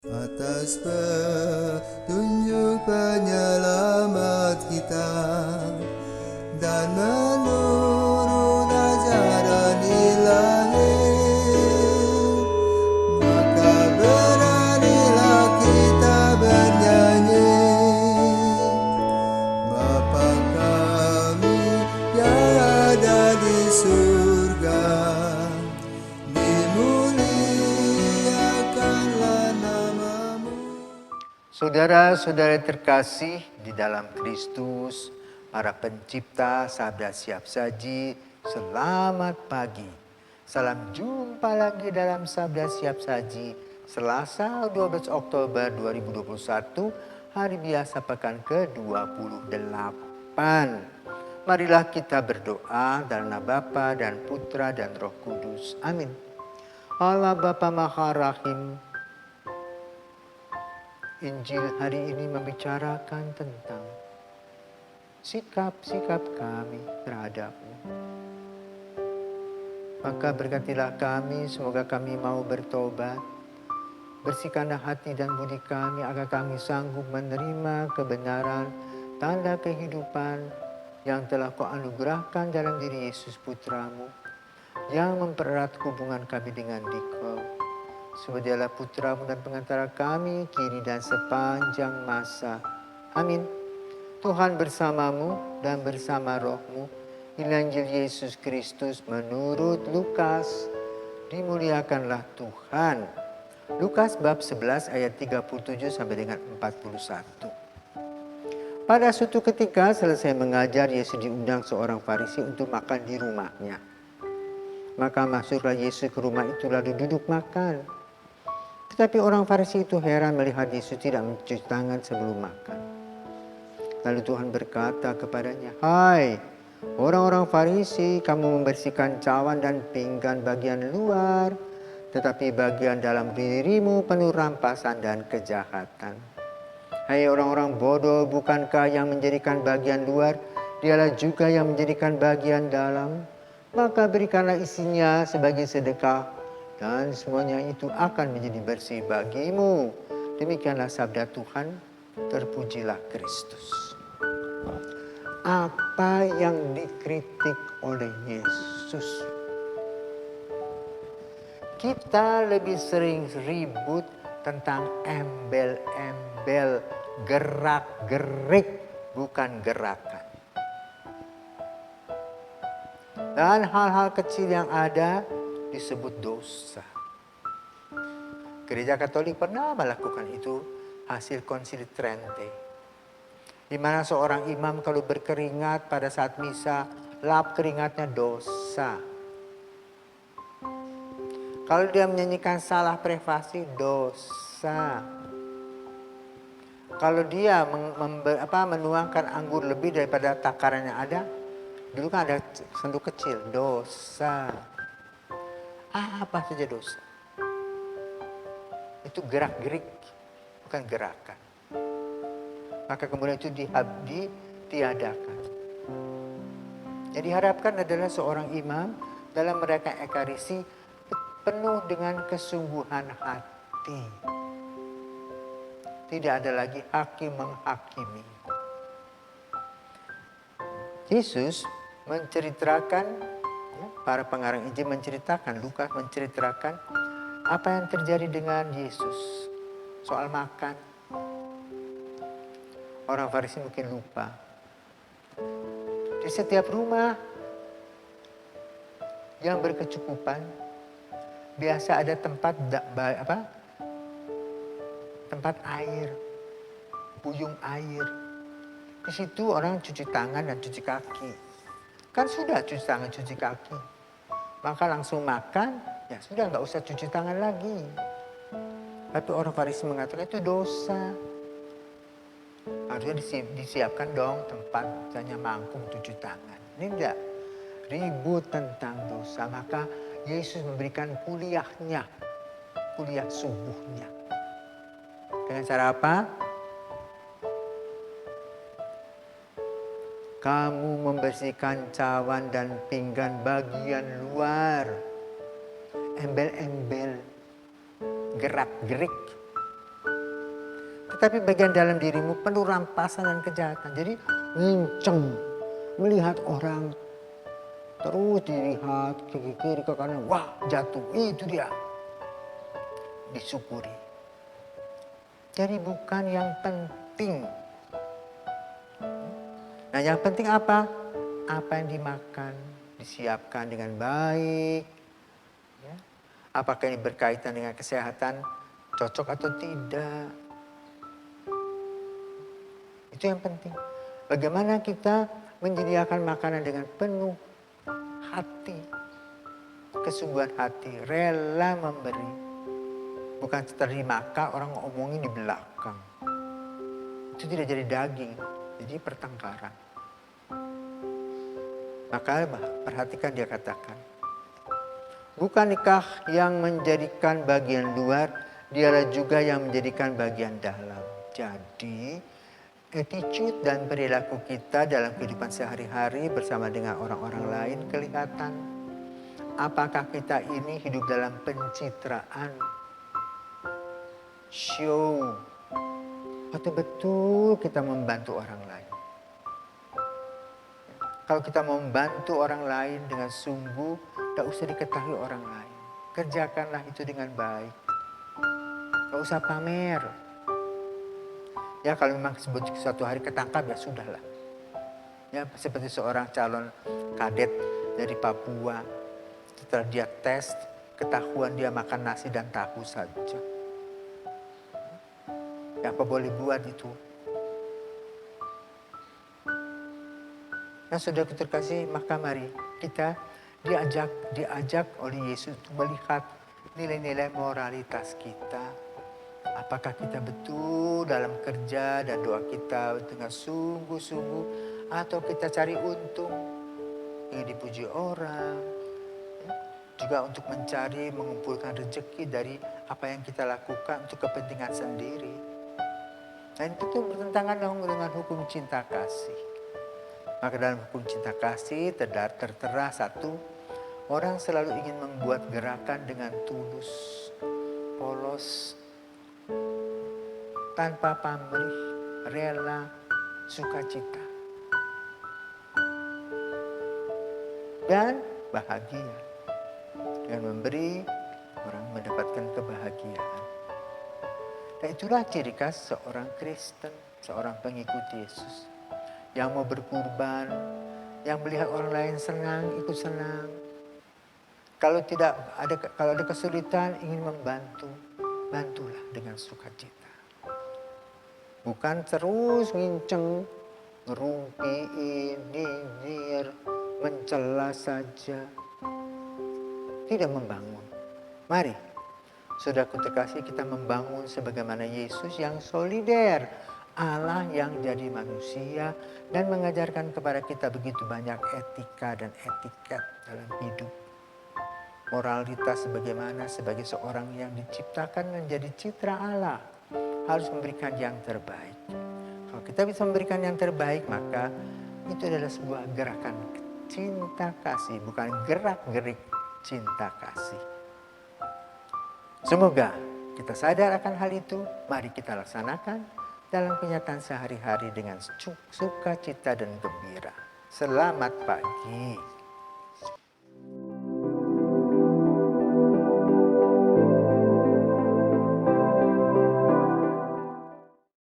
Atas petunjuk penyelamat kita dan menurut ajaran ilahi, maka beranilah kita bernyanyi. Bapa kami yang ada di surga, dimuliakanlah namamu. Saudara-saudara terkasih di dalam Kristus, para pencipta Sabda Siap Saji, selamat pagi. Salam jumpa lagi dalam Sabda Siap Saji, Selasa 12 Oktober 2021, hari biasa pekan ke-28. Marilah kita berdoa dalam nama Bapa dan Putra dan Roh Kudus. Amin. Allah Bapa Maha Rahim, Injil hari ini membicarakan tentang sikap-sikap kami terhadap-Mu. Maka berkatilah kami, semoga kami mau bertobat. Bersihkanlah hati dan budi kami agar kami sanggup menerima kebenaran, tanda kehidupan yang telah Kau anugerahkan dalam diri Yesus Putra-Mu, yang mempererat hubungan kami dengan Dikau. Sebab Dialah Putra-Mu dan pengantara kami, kini dan sepanjang masa. Amin. Tuhan bersamamu dan bersama rohmu. Inilah Injil Yesus Kristus menurut Lukas. Dimuliakanlah Tuhan. Lukas bab 11 ayat 37 sampai dengan 41. Pada suatu ketika selesai mengajar, Yesus diundang seorang Farisi untuk makan di rumahnya. Maka masuklah Yesus ke rumah itu lalu duduk makan. Tetapi orang Farisi itu heran melihat Yesus tidak mencuci tangan sebelum makan. Lalu Tuhan berkata kepadanya, "Hai orang-orang Farisi, kamu membersihkan cawan dan pinggan bagian luar, tetapi bagian dalam dirimu penuh rampasan dan kejahatan. Hai orang-orang bodoh, bukankah yang menjadikan bagian luar, Dialah juga yang menjadikan bagian dalam? Maka berikanlah isinya sebagai sedekah, dan semuanya itu akan menjadi bersih bagimu." Demikianlah sabda Tuhan, terpujilah Kristus. Apa yang dikritik oleh Yesus? Kita lebih sering ribut tentang embel-embel, gerak-gerik, bukan gerakan. Dan hal-hal kecil yang ada disebut dosa. Gereja Katolik pernah melakukan itu hasil Konsili Trente, di mana seorang imam kalau berkeringat pada saat misa, lap keringatnya dosa. Kalau dia menyanyikan salah privasi, dosa. Kalau dia menuangkan anggur lebih daripada takaran yang ada, dulu kan ada sendok kecil, dosa. Apa saja dosa. Itu gerak-gerik, bukan gerakan. Maka kemudian itu ditiadakan. Yang diharapkan adalah seorang imam dalam merayakan Ekaristi penuh dengan kesungguhan hati. Tidak ada lagi hakim menghakimi. Yesus menceritakan, para pengarang Injil menceritakan, Lukas menceritakan apa yang terjadi dengan Yesus soal makan. Orang Farisi mungkin lupa. Di setiap rumah yang berkecukupan biasa ada tempat air, buyung air. Di situ orang cuci tangan dan cuci kaki. Kan sudah cuci tangan, cuci kaki. Maka langsung makan, ya sudah nggak usah cuci tangan lagi. Tapi orang Farisi mengatakan itu dosa. Harusnya disiapkan dong tempat, misalnya mangkuk cuci tangan. Ini enggak, ribut tentang dosa. Maka Yesus memberikan kuliahnya, kuliah subuhnya. Dengan cara apa? Kamu membersihkan cawan dan pinggan bagian luar. Embel-embel, gerak-gerik, Tetapi bagian dalam dirimu penuh rampasan dan kejahatan. Jadi nginceng melihat orang, terus dilihat ke kiri ke kanan, wah jatuh, itu dia. Disyukuri. Jadi bukan yang penting. Nah yang penting apa? Apa yang dimakan, disiapkan dengan baik. Ya. Apakah ini berkaitan dengan kesehatan, cocok atau tidak. Itu yang penting. Bagaimana kita menyediakan makanan dengan penuh hati, kesungguhan hati, rela memberi. Bukan setelah dimakan orang ngomongin di belakang. Itu tidak jadi daging, jadi pertengkaran. Maka perhatikan dia katakan, bukankah yang menjadikan bagian luar, dialah juga yang menjadikan bagian dalam. Jadi attitude dan perilaku kita dalam kehidupan sehari-hari bersama dengan orang-orang lain kelihatan. Apakah kita ini hidup dalam pencitraan, show, atau betul kita membantu orang lain? Kalau kita mau membantu orang lain dengan sungguh, tidak usah diketahui orang lain. Kerjakanlah itu dengan baik. Tidak usah pamer. Ya kalau memang suatu hari ketangkap ya sudahlah. Ya seperti seorang calon kadet dari Papua. Setelah dia tes, ketahuan dia makan nasi dan tahu saja. Ya apa boleh buat itu? Nah sudah terkasih, maka mari kita diajak oleh Yesus untuk melihat nilai-nilai moralitas kita. Apakah kita betul dalam kerja dan doa kita dengan sungguh-sungguh, atau kita cari untung, ingin dipuji orang, juga untuk mencari mengumpulkan rezeki dari apa yang kita lakukan untuk kepentingan sendiri. Dan itu bertentangan dengan hukum cinta kasih. Maka dalam hukum cinta kasih tertera satu, orang selalu ingin membuat gerakan dengan tulus, polos, tanpa pamrih, rela, sukacita. Dan bahagia. Dengan memberi, orang mendapatkan kebahagiaan. Dan itulah ciri khas seorang Kristen, seorang pengikut Yesus. Yang mau berkurban, yang melihat orang lain senang, ikut senang. Kalau ada kesulitan, ingin membantu, bantulah dengan sukacita. Bukan terus nginceng, ngerumpiin, nyinyir, mencela saja. Tidak membangun. Mari, saudaraku terkasih, kita membangun sebagaimana Yesus yang solider. Allah yang jadi manusia dan mengajarkan kepada kita begitu banyak etika dan etiket dalam hidup. Moralitas sebagaimana sebagai seorang yang diciptakan menjadi citra Allah harus memberikan yang terbaik. Kalau kita bisa memberikan yang terbaik, maka itu adalah sebuah gerakan cinta kasih, bukan gerak-gerik cinta kasih. Semoga kita sadar akan hal itu, mari kita laksanakan dalam kenyataan sehari-hari dengan sukacita dan gembira. Selamat pagi.